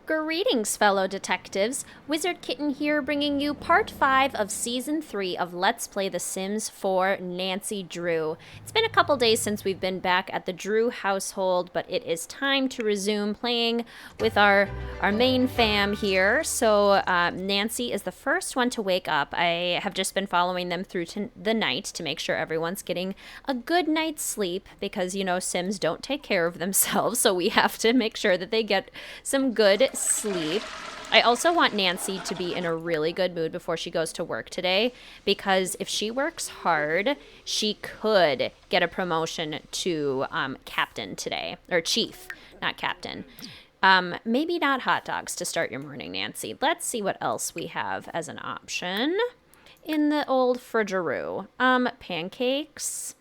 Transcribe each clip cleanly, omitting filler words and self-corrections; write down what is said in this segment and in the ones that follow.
Greetings, fellow detectives. Wizard Kitten here, bringing you part 5 of season 3 of Let's Play The Sims 4 Nancy Drew. It's been a couple days since we've been back at the Drew household, but it is time to resume playing with our main fam here. So Nancy is the first one to wake up. I have just been following them through the night to make sure everyone's getting a good night's sleep because, you know, Sims don't take care of themselves, so we have to make sure that they get some good sleep. I also want Nancy to be in a really good mood before she goes to work today, because if she works hard, she could get a promotion to captain today, or chief, not captain. Maybe not hot dogs to start your morning, Nancy. Let's see what else we have as an option in the old fridgeroo. Pancakes,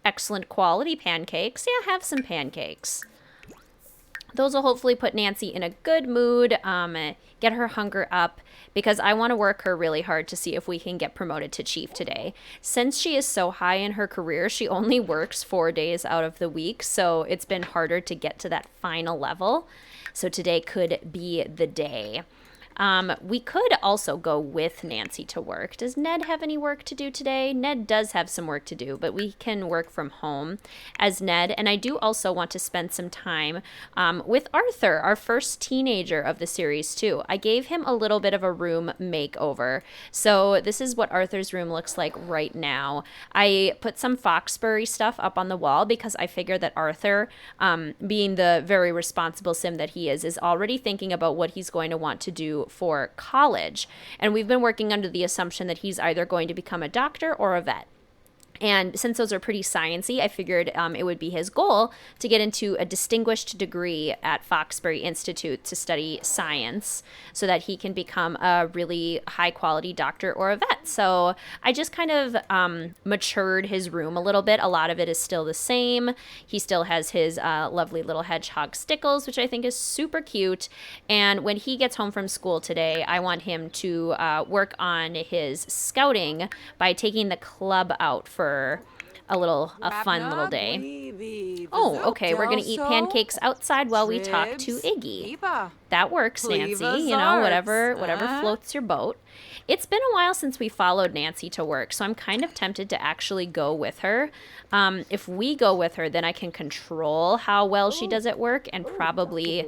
excellent quality pancakes. Yeah, have some pancakes. Those will hopefully put Nancy in a good mood, get her hunger up, because I want to work her really hard to see if we can get promoted to chief today. Since she is so high in her career, she only works 4 days out of the week, so it's been harder to get to that final level. So today could be the day. We could also go with Nancy to work. Does Ned have any work to do today? Ned does have some work to do, but we can work from home as Ned. And I do also want to spend some time with Arthur, our first teenager of the series too. I gave him a little bit of a room makeover. So this is what Arthur's room looks like right now. I put some Foxbury stuff up on the wall because I figured that Arthur, being the very responsible sim that he is already thinking about what he's going to want to do for college. And we've been working under the assumption that he's either going to become a doctor or a vet. And since those are pretty sciencey, I figured it would be his goal to get into a distinguished degree at Foxbury Institute to study science so that he can become a really high-quality doctor or a vet. So I just kind of matured his room a little bit. A lot of it is still the same. He still has his lovely little hedgehog Stickles, which I think is super cute. And when he gets home from school today, I want him to work on his scouting by taking the club out for a fun little day. Oh, okay, we're gonna eat pancakes outside while we talk to Iggy. That works, Nancy. You know, whatever floats your boat. It's been a while since we followed Nancy to work, so I'm kind of tempted to actually go with her. If we go with her, then I can control how well she does at work and probably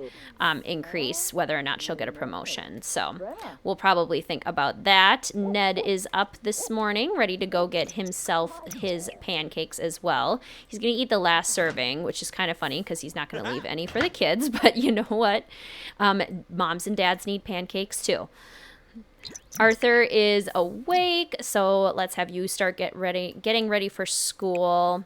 increase whether or not she'll get a promotion. So we'll probably think about that. Ned is up this morning, ready to go get himself his pancakes as well. He's going to eat the last serving, which is kind of funny because he's not going to leave any for the kids, but you know what? Moms and dads need pancakes too. Arthur is awake, so let's have you start getting ready for school.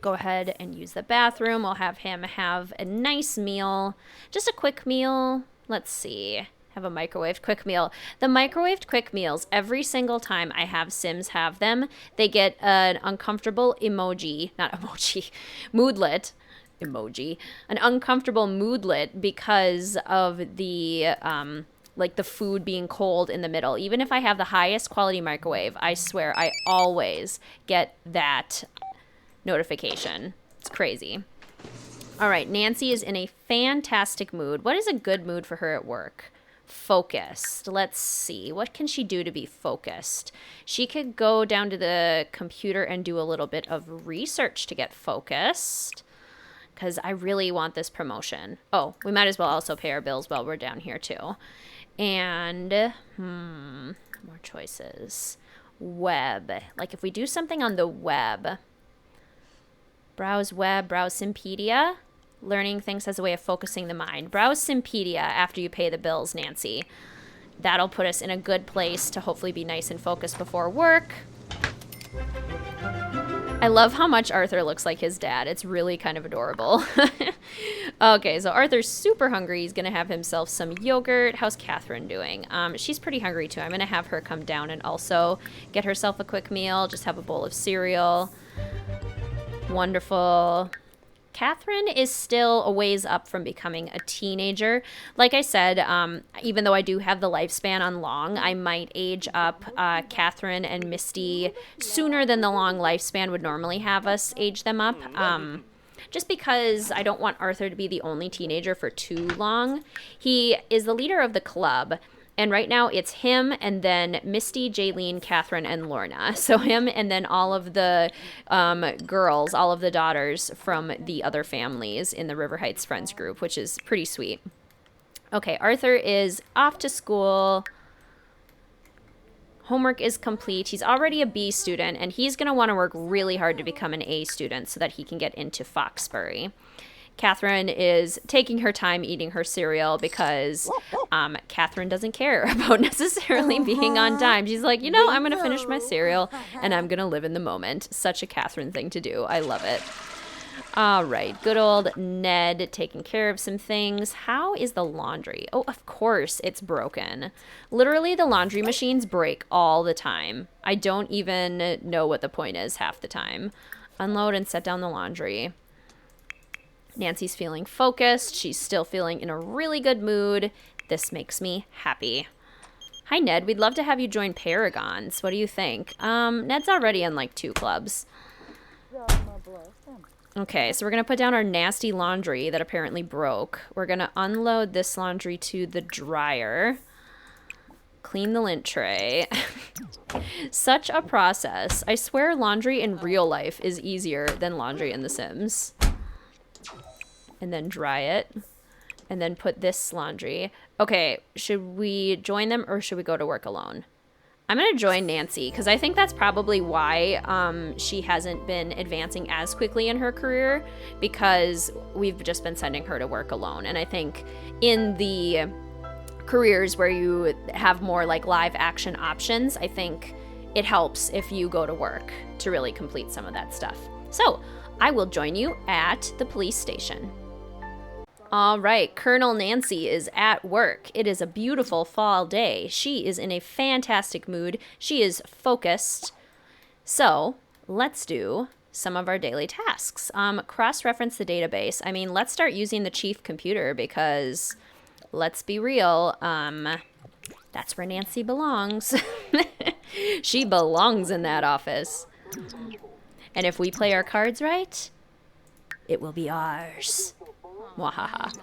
Go ahead and use the bathroom. We'll have him have a nice meal, just a quick meal. Let's see. Have a microwaved quick meal. The microwaved quick meals, every single time I have Sims have them, they get an uncomfortable moodlet. An uncomfortable moodlet because of the like the food being cold in the middle. Even if I have the highest quality microwave, I swear I always get that notification. It's crazy. All right, Nancy is in a fantastic mood. What is a good mood for her at work? Focused. Let's see. What can she do to be focused? She could go down to the computer and do a little bit of research to get focused, because I really want this promotion. Oh, we might as well also pay our bills while we're down here too. And, more choices. Web. Like if we do something on the web. Browse web, browse Simpedia. Learning things as a way of focusing the mind. Browse Simpedia after you pay the bills, Nancy. That'll put us in a good place to hopefully be nice and focused before work. I love how much Arthur looks like his dad. It's really kind of adorable. Okay, so Arthur's super hungry. He's going to have himself some yogurt. How's Catherine doing? She's pretty hungry too. I'm going to have her come down and also get herself a quick meal. Just have a bowl of cereal. Wonderful. Catherine is still a ways up from becoming a teenager. Like I said, even though I do have the lifespan on long, I might age up Catherine and Misty sooner than the long lifespan would normally have us age them up. just because I don't want Arthur to be the only teenager for too long. He is the leader of the club, and right now it's him and then Misty, Jaylene, Catherine, and Lorna. So him and then all of the girls, all of the daughters from the other families in the River Heights Friends group, which is pretty sweet. Okay, Arthur is off to school. Homework is complete. He's already a B student, and he's going to want to work really hard to become an A student so that he can get into Foxbury. Catherine is taking her time eating her cereal because Catherine doesn't care about necessarily being on time. She's like, you know, I'm going to finish my cereal, and I'm going to live in the moment. Such a Catherine thing to do. I love it. All right, good old Ned taking care of some things. How is the laundry? Oh, of course, it's broken. Literally, the laundry machines break all the time. I don't even know what the point is half the time. Unload and set down the laundry. Nancy's feeling focused. She's still feeling in a really good mood. This makes me happy. Hi, Ned. We'd love to have you join Paragons. What do you think? Ned's already in like 2 clubs. Okay, so we're going to put down our nasty laundry that apparently broke. We're going to unload this laundry to the dryer. Clean the lint tray. Such a process. I swear laundry in real life is easier than laundry in The Sims. And then dry it. And then put this laundry. Okay, should we join them or should we go to work alone? I'm going to join Nancy because I think that's probably why she hasn't been advancing as quickly in her career, because we've just been sending her to work alone. And I think in the careers where you have more like live action options, I think it helps if you go to work to really complete some of that stuff. So I will join you at the police station. All right, Colonel Nancy is at work. It is a beautiful fall day. She is in a fantastic mood. She is focused. So let's do some of our daily tasks. Cross-reference the database. I mean, let's start using the chief computer because, let's be real, that's where Nancy belongs. She belongs in that office. And if we play our cards right, it will be ours. Wahaha.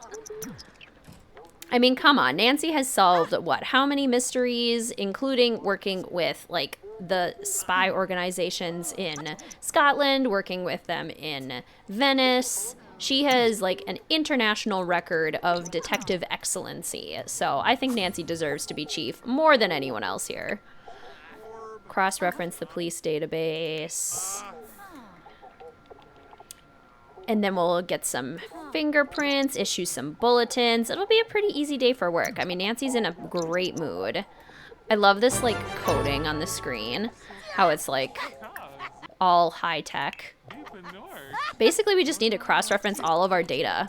I mean, come on. Nancy has solved, what, how many mysteries, including working with, like, the spy organizations in Scotland, working with them in Venice. She has, like, an international record of detective excellency. So I think Nancy deserves to be chief more than anyone else here. Cross-reference the police database. And then we'll get some fingerprints, issue some bulletins. It'll be a pretty easy day for work. I mean, Nancy's in a great mood. I love this, like, coding on the screen. How it's, like, all high-tech. Basically, we just need to cross-reference all of our data,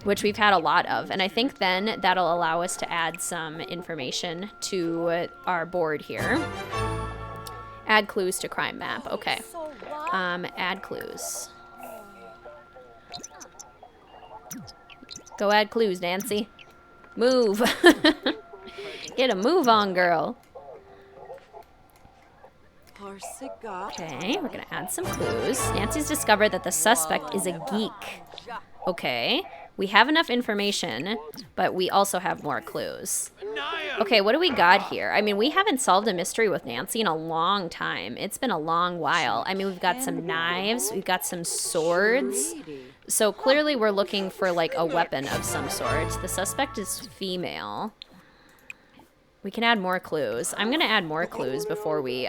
which we've had a lot of. And I think then that'll allow us to add some information to our board here. Add clues to crime map. Okay. Add clues. Go add clues, Nancy. Move. Get a move on, girl. Okay, we're gonna add some clues. Nancy's discovered that the suspect is a geek. Okay, we have enough information, but we also have more clues. Okay, what do we got here? I mean, we haven't solved a mystery with Nancy in a long time. It's been a long while. I mean, we've got some knives, we've got some swords. So clearly we're looking for, like, a weapon of some sort. The suspect is female. We can add more clues. I'm going to add more clues before we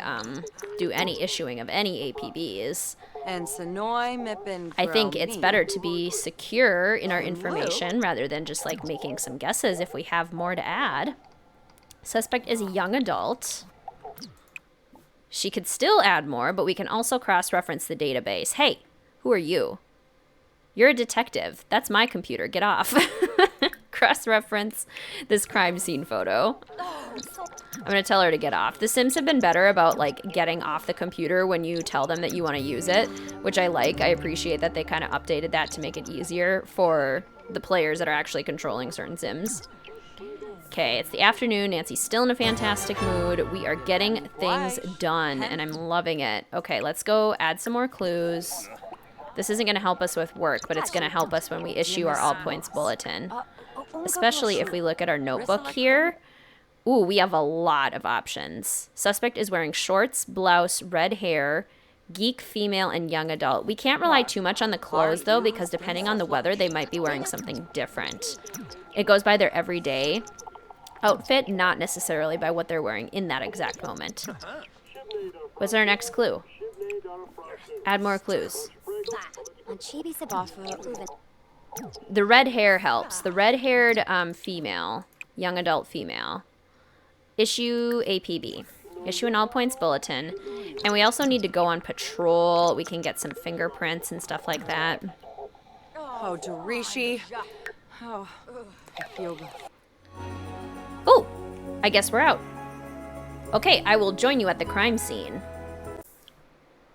do any issuing of any APBs. I think it's better to be secure in our information rather than just, like, making some guesses if we have more to add. Suspect is a young adult. She could still add more, but we can also cross-reference the database. Hey, who are you? You're a detective. That's my computer. Get off. Cross-reference this crime scene photo. I'm going to tell her to get off. The Sims have been better about, like, getting off the computer when you tell them that you want to use it, which I like. I appreciate that they kind of updated that to make it easier for the players that are actually controlling certain Sims. Okay, it's the afternoon. Nancy's still in a fantastic mood. We are getting things done, and I'm loving it. Okay, let's go add some more clues. This isn't going to help us with work, but it's going to help us when we issue our all points bulletin. Especially if we look at our notebook here. Ooh, we have a lot of options. Suspect is wearing shorts, blouse, red hair, geek, female, and young adult. We can't rely too much on the clothes, though, because depending on the weather, they might be wearing something different. It goes by their everyday outfit, not necessarily by what they're wearing in that exact moment. What's our next clue? Add more clues. The red hair helps. The red-haired female, young adult female. Issue APB. Issue an all points bulletin. And we also need to go on patrol. We can get some fingerprints and stuff like that. Oh, Dorishi. Oh, I feel good. Oh, I guess we're out. Okay, I will join you at the crime scene.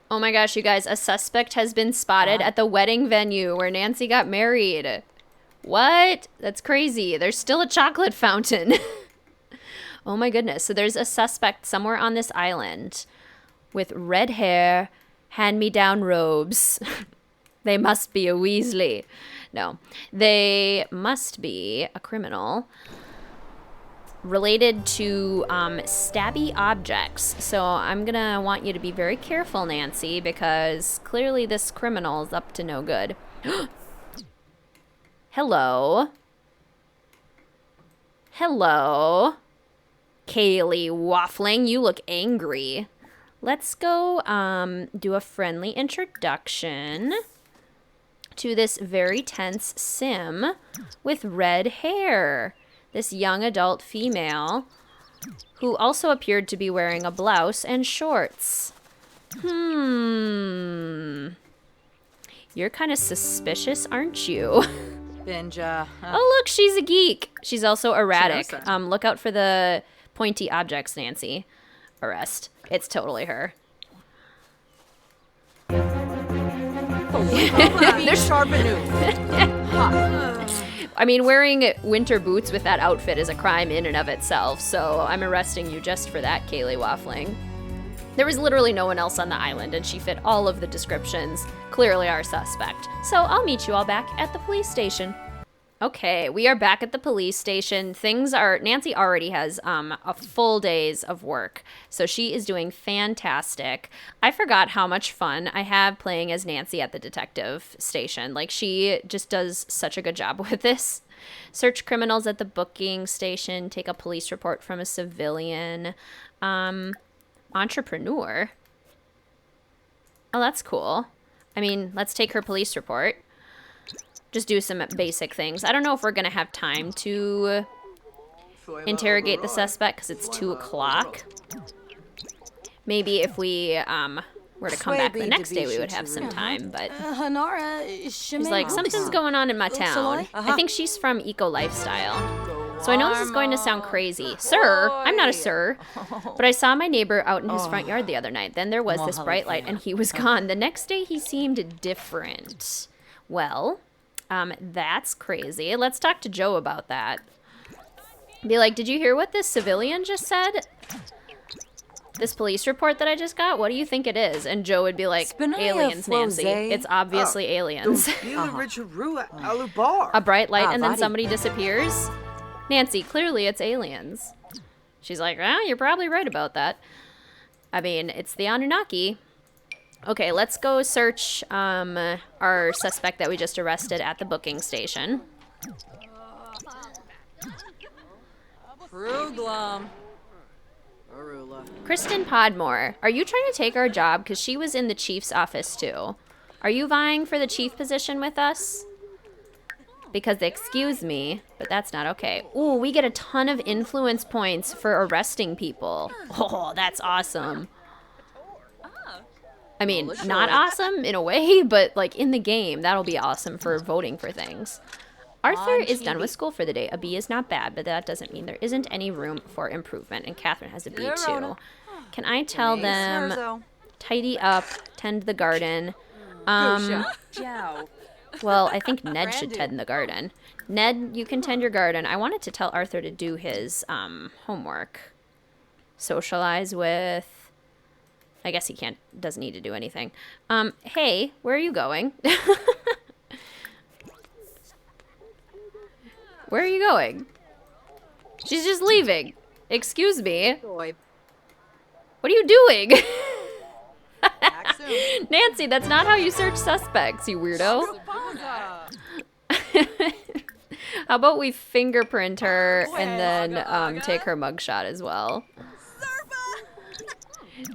Oh my gosh, you guys, a suspect has been spotted at the wedding venue where Nancy got married. What? That's crazy. There's still a chocolate fountain. Oh my goodness. So there's a suspect somewhere on this island with red hair, hand-me-down robes. They must be a Weasley. No, they must be a criminal related to stabby objects. So I'm gonna want you to be very careful, Nancy, because clearly this criminal is up to no good. Hello. Hello. Kaylee Waffling, you look angry. Let's go do a friendly introduction to this very tense sim with red hair. This young adult female who also appeared to be wearing a blouse and shorts. You're kind of suspicious, aren't you? Binja. Oh, look, she's a geek. She's also erratic. Look out for the pointy objects, Nancy. Arrest. It's totally her. They're sharpened. I mean, wearing winter boots with that outfit is a crime in and of itself, so I'm arresting you just for that, Kaylee Waffling. There was literally no one else on the island, and she fit all of the descriptions. Clearly our suspect. So I'll meet you all back at the police station. Okay, we are back at the police station. Nancy already has a full days of work, so she is doing fantastic. I forgot how much fun I have playing as Nancy at the detective station. Like, she just does such a good job with this. Search criminals at the booking station, take a police report from a civilian. Entrepreneur? Oh, that's cool. I mean, let's take her police report. Just do some basic things. I don't know if we're going to have time to interrogate the suspect because it's 2 o'clock. Maybe if we were to come back the next day, we would have some time. But she's like, something's going on in my town. I think she's from Eco Lifestyle. So I know this is going to sound crazy. Sir, I'm not a sir. But I saw my neighbor out in his front yard the other night. Then there was this bright light and he was gone. The next day he seemed different. Well, that's crazy. Let's talk to Joe about that. Be like, did you hear what this civilian just said? This police report that I just got? What do you think it is? And Joe would be like, aliens, Nancy. It's obviously aliens. A bright light and then somebody disappears? Nancy, clearly it's aliens. She's like, you're probably right about that. I mean, it's the Anunnaki. Okay, let's go search our suspect that we just arrested at the booking station. Kristen Podmore, are you trying to take our job? Because she was in the chief's office too. Are you vying for the chief position with us? Because, excuse me, but that's not okay. Ooh, we get a ton of influence points for arresting people. Oh, that's awesome. I mean, not awesome in a way, but like in the game, that'll be awesome for voting for things. Arthur is done with school for the day. A B is not bad, but that doesn't mean there isn't any room for improvement. And Catherine has a B too. Can I tell them, tidy up, tend the garden? Well, I think Ned should tend the garden. Ned, you can tend your garden. I wanted to tell Arthur to do his homework. Socialize with... I guess he doesn't need to do anything. Hey, where are you going? Where are you going? She's just leaving. Excuse me. Boy, What are you doing? back soon. Nancy, that's not how you search suspects, you weirdo. How about we fingerprint her and then take her mugshot as well?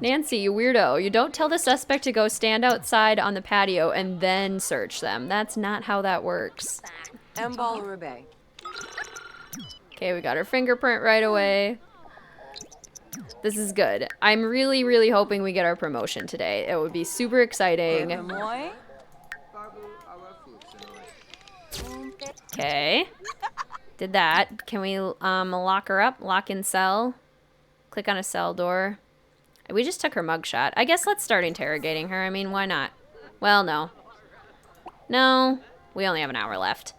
Nancy, you weirdo. You don't tell the suspect to go stand outside on the patio and then search them. That's not how that works. Embal Uribe. Okay, we got her fingerprint right away. This is good. I'm really, really hoping we get our promotion today. It would be super exciting. Moi. Okay. Did that. Can we lock her up? Lock in cell? Click on a cell door. We just took her mugshot. I guess let's start interrogating her. I mean, why not? Well, no. No. We only have an hour left.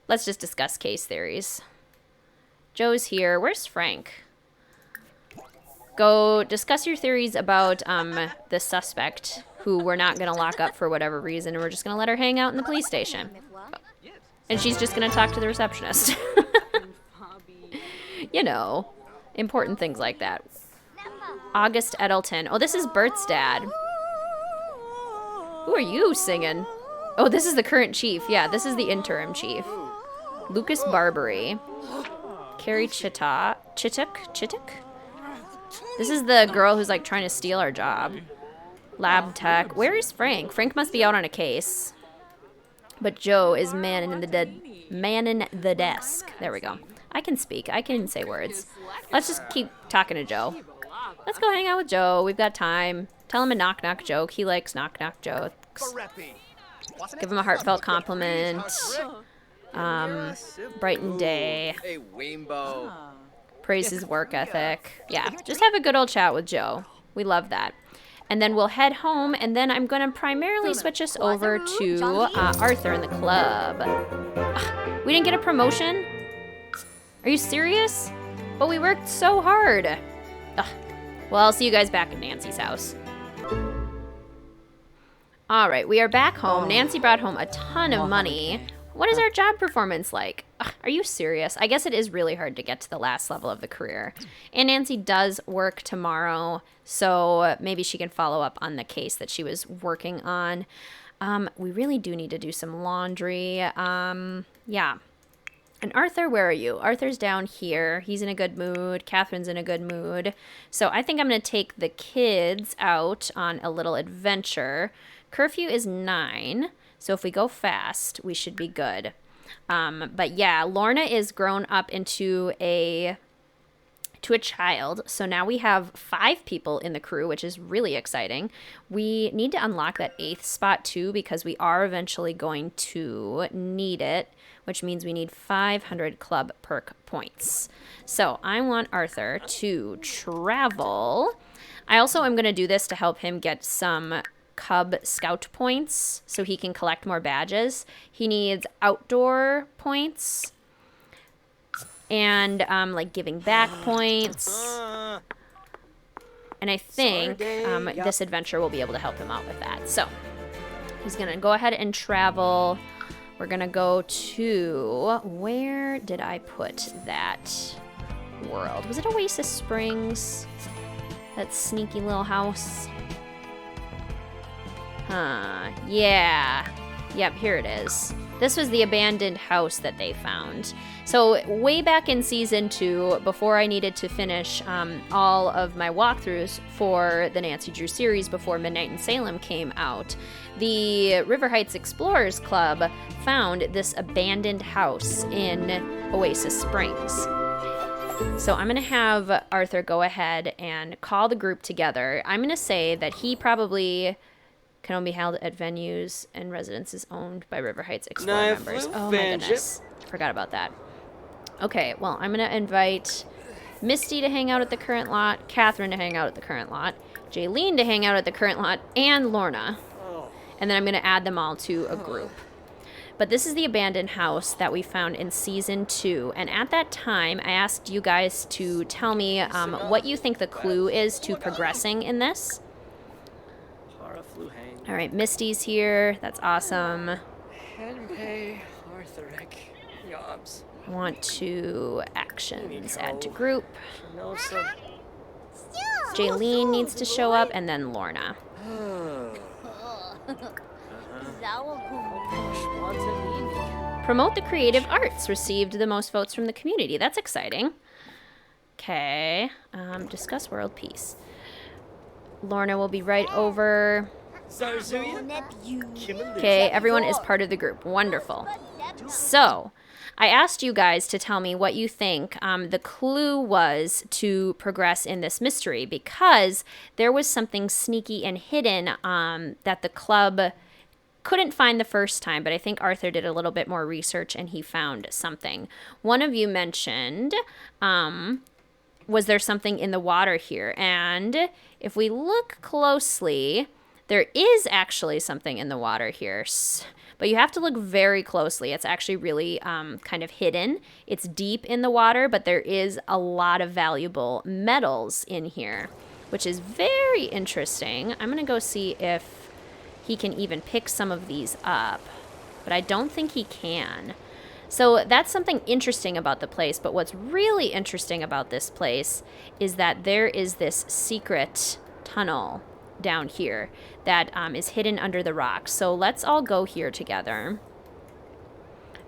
Let's just discuss case theories. Joe's here. Where's Frank? Go discuss your theories about the suspect who we're not going to lock up for whatever reason, and we're just going to let her hang out in the police station. And she's just going to talk to the receptionist. You know, important things like that. August Edelton. Oh, this is Bert's dad. Who are you singing? Oh, this is the current chief. Yeah, this is the interim chief. Lucas Barbary. Carrie Chittock? This is the girl who's like trying to steal our job. Lab tech. Where is Frank? Frank must be out on a case. But Joe is manning the desk. There we go. I can speak. I can say words. Let's just keep talking to Joe. Let's go hang out with Joe. We've got time. Tell him a knock-knock joke. He likes knock-knock jokes. Give him a heartfelt compliment. Brighten day. A rainbow. Praise his work ethic. Yeah, just have a good old chat with Joe. We love that. And then we'll head home, and then I'm going to primarily switch us over to Arthur in the club. Ugh, we didn't get a promotion? Are you serious? But we worked so hard. Ugh. Well, I'll see you guys back at Nancy's house. All right, we are back home. Nancy brought home a ton of money. What is our job performance like? Ugh, are you serious? I guess it is really hard to get to the last level of the career. And Nancy does work tomorrow, so maybe she can follow up on the case that she was working on. We really do need to do some laundry. Yeah. And Arthur, where are you? Arthur's down here. He's in a good mood. Catherine's in a good mood. So I think I'm going to take the kids out on a little adventure. Curfew is 9. So if we go fast, we should be good. But yeah, Lorna is grown up into a child. So now we have 5 people in the crew, which is really exciting. We need to unlock that 8th spot too, because we are eventually going to need it, which means we need 500 club perk points. So I want Arthur to travel. I also am going to do this to help him get some Cub Scout points so he can collect more badges. He needs outdoor points and like giving back points. And I think this adventure will be able to help him out with that. So he's going to go ahead and travel. We're going to go to, where did I put that world? Was it Oasis Springs? That sneaky little house? Yeah. Yep, here it is. This was the abandoned house that they found. So way back in season 2, before I needed to finish all of my walkthroughs for the Nancy Drew series before Midnight in Salem came out, the River Heights Explorers Club found this abandoned house in Oasis Springs. So I'm going to have Arthur go ahead and call the group together. I'm going to say that he probably can only be held at venues and residences owned by River Heights Explorer members. Oh my goodness. Forgot about that. Okay, well, I'm going to invite Misty to hang out at the current lot, Catherine to hang out at the current lot, Jaylene to hang out at the current lot, and Lorna. And then I'm going to add them all to a group. But this is the abandoned house that we found in season 2. And at that time, I asked you guys to tell me what you think the clue is to progressing in this. All right, Misty's here. That's awesome. I want to actions, add to group. Jaylene needs to show up, and then Lorna. Promote the creative arts. Received the most votes from the community. That's exciting. Okay. Discuss world peace. Lorna will be right over. Okay, everyone is part of the group. Wonderful. So, I asked you guys to tell me what you think the clue was to progress in this mystery, because there was something sneaky and hidden that the club couldn't find the first time, but I think Arthur did a little bit more research and he found something. One of you mentioned, was there something in the water here? And if we look closely, there is actually something in the water here, but you have to look very closely. It's actually really kind of hidden. It's deep in the water, but there is a lot of valuable metals in here, which is very interesting. I'm going to go see if he can even pick some of these up, but I don't think he can. So that's something interesting about the place, but what's really interesting about this place is that there is this secret tunnel down here that is hidden under the rocks. So let's all go here together.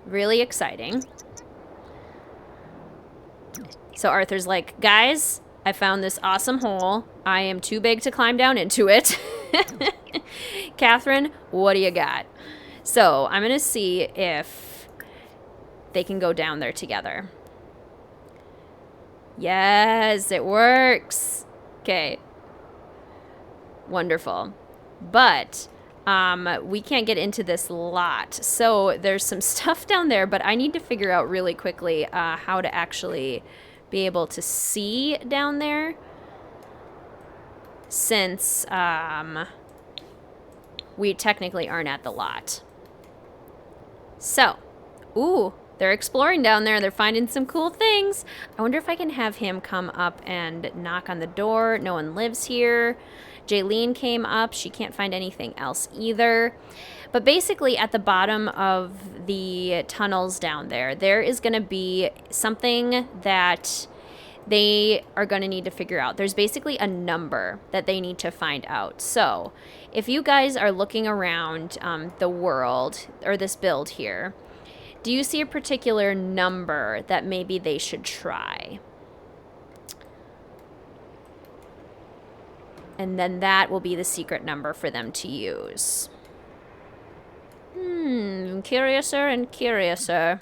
Really exciting. So Arthur's like, guys, I found this awesome hole. I am too big to climb down into it. Catherine, what do you got? So I'm going to see if they can go down there together. Yes, it works. Okay. Wonderful. But we can't get into this lot. So there's some stuff down there, but I need to figure out really quickly how to actually be able to see down there, since we technically aren't at the lot. So, ooh, they're exploring down there. They're finding some cool things. I wonder if I can have him come up and knock on the door. No one lives here. Jaylene came up. She can't find anything else either. But basically, at the bottom of the tunnels down there, there is going to be something that they are going to need to figure out. There's basically a number that they need to find out. So if you guys are looking around the world, or this build here, do you see a particular number that maybe they should try? And then that will be the secret number for them to use. Curiouser and curiouser.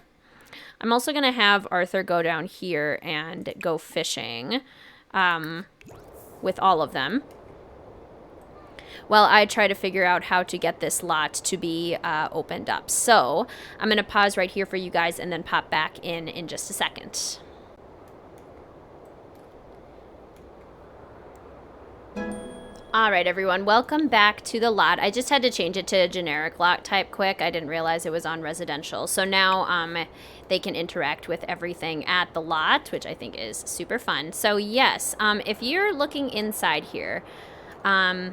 I'm also going to have Arthur go down here and go fishing with all of them, while I try to figure out how to get this lot to be opened up. So I'm going to pause right here for you guys and then pop back in just a second. All right, everyone, welcome back to the lot. I just had to change it to generic lot type quick. I didn't realize it was on residential. So now they can interact with everything at the lot, which I think is super fun. So yes, if you're looking inside here, I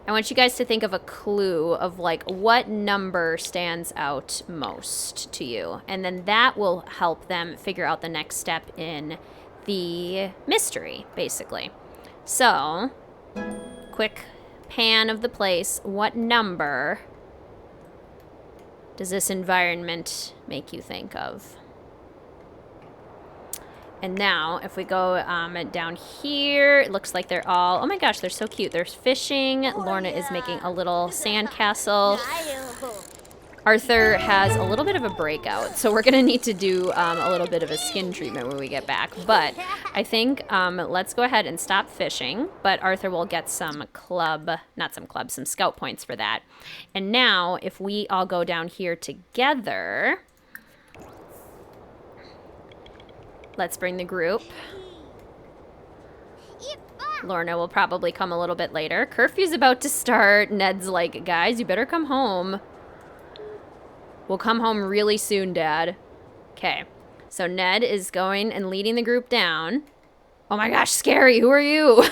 want you guys to think of a clue of like what number stands out most to you. And then that will help them figure out the next step in the mystery, basically. So quick pan of the place. What number does this environment make you think of? And now, if we go down here, it looks like they're all, oh my gosh, they're so cute. They're fishing. Lorna is making a little sandcastle. Arthur has a little bit of a breakout, so we're going to need to do a little bit of a skin treatment when we get back. But I think let's go ahead and stop fishing, but Arthur will get some some scout points for that. And now, if we all go down here together, let's bring the group. Lorna will probably come a little bit later. Curfew's about to start. Ned's like, guys, you better come home. We'll come home really soon, Dad. Okay. So Ned is going and leading the group down. Oh my gosh, scary. Who are you?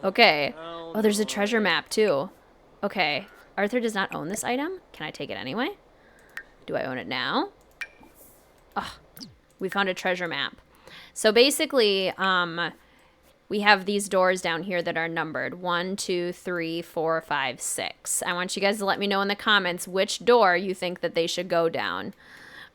Okay. Oh, there's a treasure map too. Okay. Arthur does not own this item. Can I take it anyway? Do I own it now? Oh, we found a treasure map. So basically, we have these doors down here that are numbered 1, 2, 3, 4, 5, 6. I want you guys to let me know in the comments which door you think that they should go down.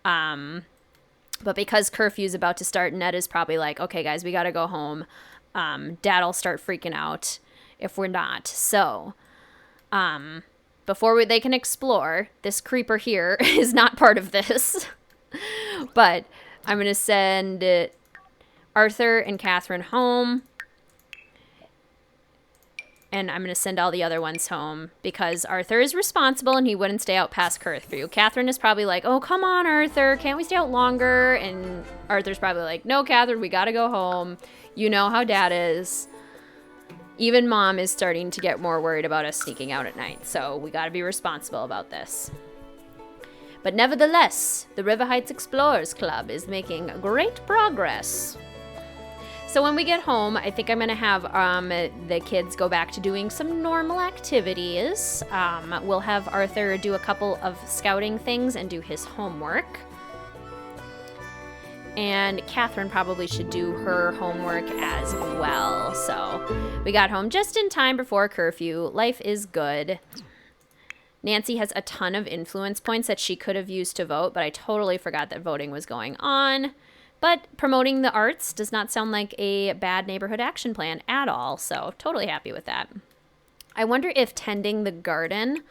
But because curfew's about to start, Ned is probably like, okay, guys, we got to go home. Dad'll start freaking out if we're not. So, before they can explore, this creeper here is not part of this. But I'm going to send Arthur and Catherine home. And I'm going to send all the other ones home because Arthur is responsible and he wouldn't stay out past curfew. Catherine is probably like, oh, come on, Arthur. Can't we stay out longer? And Arthur's probably like, no, Catherine, we got to go home. You know how Dad is. Even Mom is starting to get more worried about us sneaking out at night. So we got to be responsible about this. But nevertheless, the River Heights Explorers Club is making great progress. So when we get home, I think I'm going to have the kids go back to doing some normal activities. We'll have Arthur do a couple of scouting things and do his homework. And Catherine probably should do her homework as well. So we got home just in time before curfew. Life is good. Nancy has a ton of influence points that she could have used to vote, but I totally forgot that voting was going on. But promoting the arts does not sound like a bad neighborhood action plan at all, so totally happy with that. I wonder if tending the garden,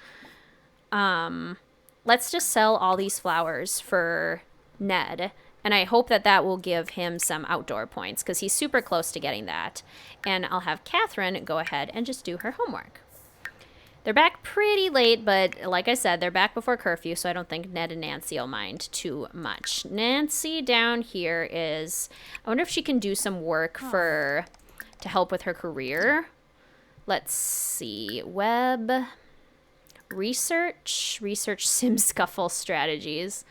let's just sell all these flowers for Ned, and I hope that that will give him some outdoor points because he's super close to getting that. And I'll have Catherine go ahead and just do her homework. They're back pretty late, but like I said, they're back before curfew, so I don't think Ned and Nancy will mind too much. Nancy down here is, I wonder if she can do some work to help with her career. Let's see, web, research sim scuffle strategies,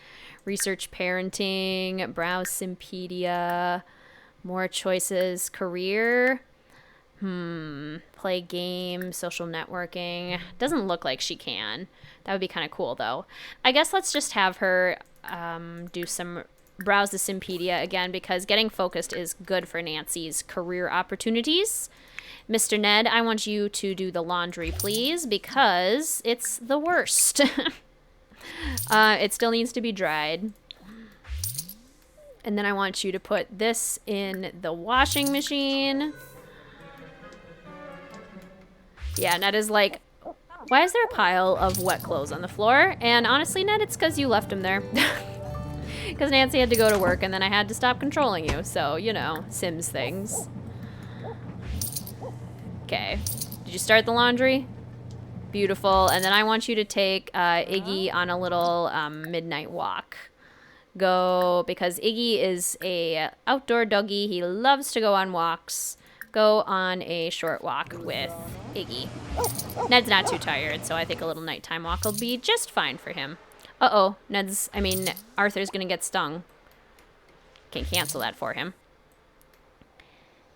research parenting, browse Simpedia, more choices, career. Play games, social networking. Doesn't look like she can. That would be kind of cool, though. I guess let's just have her do some browse the Simpedia again because getting focused is good for Nancy's career opportunities. Mr. Ned, I want you to do the laundry, please, because it's the worst. It still needs to be dried. And then I want you to put this in the washing machine. Yeah, Ned is like, why is there a pile of wet clothes on the floor? And honestly, Ned, it's because you left them there. Because Nancy had to go to work and then I had to stop controlling you. So, you know, Sims things. Okay. Did you start the laundry? Beautiful. And then I want you to take Iggy on a little midnight walk. Go, because Iggy is a outdoor doggy. He loves to go on walks. Go on a short walk with Iggy. Ned's not too tired, so I think a little nighttime walk will be just fine for him. Uh-oh, Arthur's gonna get stung. Can cancel that for him.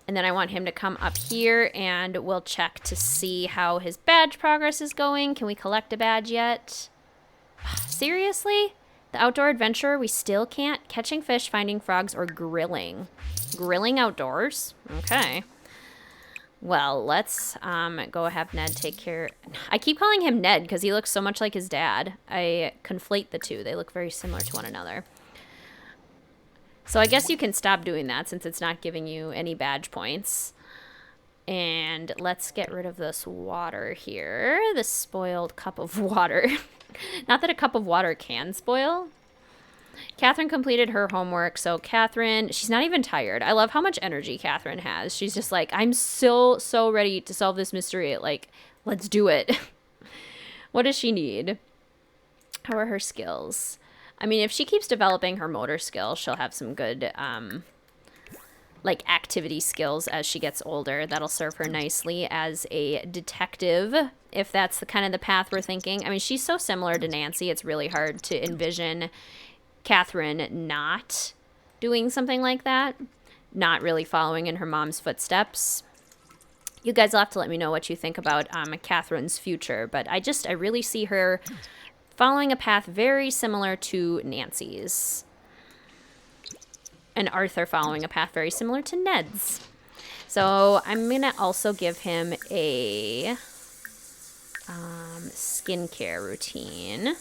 And then I want him to come up here and we'll check to see how his badge progress is going. Can we collect a badge yet? Seriously? The outdoor adventurer, we still can't? Catching fish, finding frogs, or grilling. Grilling outdoors? Okay. Well, let's go have Ned take care. I keep calling him Ned because he looks so much like his dad. I conflate the two. They look very similar to one another. So I guess you can stop doing that since it's not giving you any badge points. And let's get rid of this water here. This spoiled cup of water. Not that a cup of water can spoil. Catherine completed her homework, so Catherine, she's not even tired. I love how much energy Catherine has. She's just like, I'm so ready to solve this mystery. Like, let's do it. What does she need? How are her skills? I mean, if she keeps developing her motor skills, she'll have some good, like, activity skills as she gets older. That'll serve her nicely as a detective if that's the kind of the path we're thinking. I mean, she's so similar to Nancy, it's really hard to envision Catherine not doing something like that, not really following in her mom's footsteps. You guys will have to let me know what you think about Catherine's future, but I really see her following a path very similar to Nancy's. And Arthur following a path very similar to Ned's. So I'm going to also give him a skincare routine.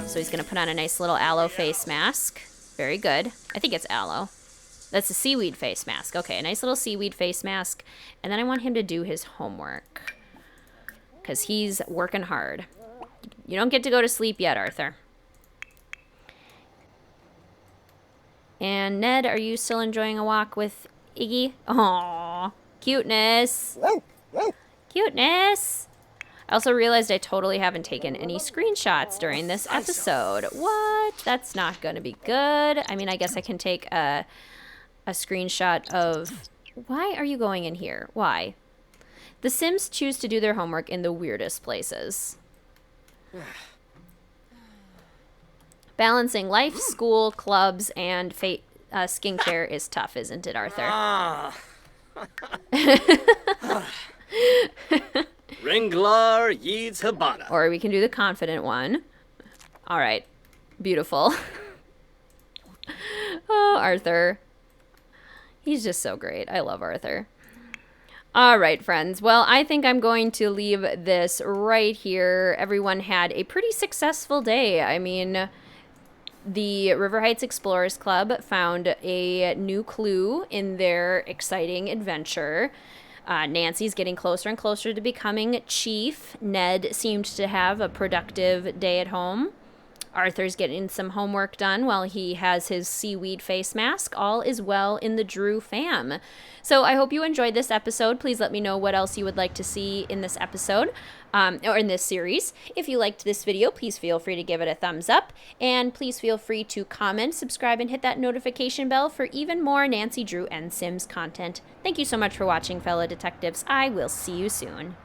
So he's going to put on a nice little aloe face mask. Very good. I think it's aloe. That's a seaweed face mask. Okay, a nice little seaweed face mask. And then I want him to do his homework, because he's working hard. You don't get to go to sleep yet, Arthur. And Ned, are you still enjoying a walk with Iggy? Aww, cuteness. Cuteness. I also realized I totally haven't taken any screenshots during this episode. What? That's not going to be good. I mean, I guess I can take a screenshot of... Why are you going in here? Why? The Sims choose to do their homework in the weirdest places. Balancing life, school, clubs, and skincare is tough, isn't it, Arthur? Ringlar Yeeds Habana. Or we can do the confident one. All right. Beautiful. Oh, Arthur. He's just so great. I love Arthur. All right, friends. Well, I think I'm going to leave this right here. Everyone had a pretty successful day. I mean, the River Heights Explorers Club found a new clue in their exciting adventure. Nancy's getting closer and closer to becoming chief. Ned seemed to have a productive day at home. Arthur's getting some homework done while he has his seaweed face mask. All is well in the Drew fam. So I hope you enjoyed this episode. Please let me know what else you would like to see in this episode, or in this series. If you liked this video, please feel free to give it a thumbs up. And please feel free to comment, subscribe, and hit that notification bell for even more Nancy Drew and Sims content. Thank you so much for watching, fellow detectives. I will see you soon.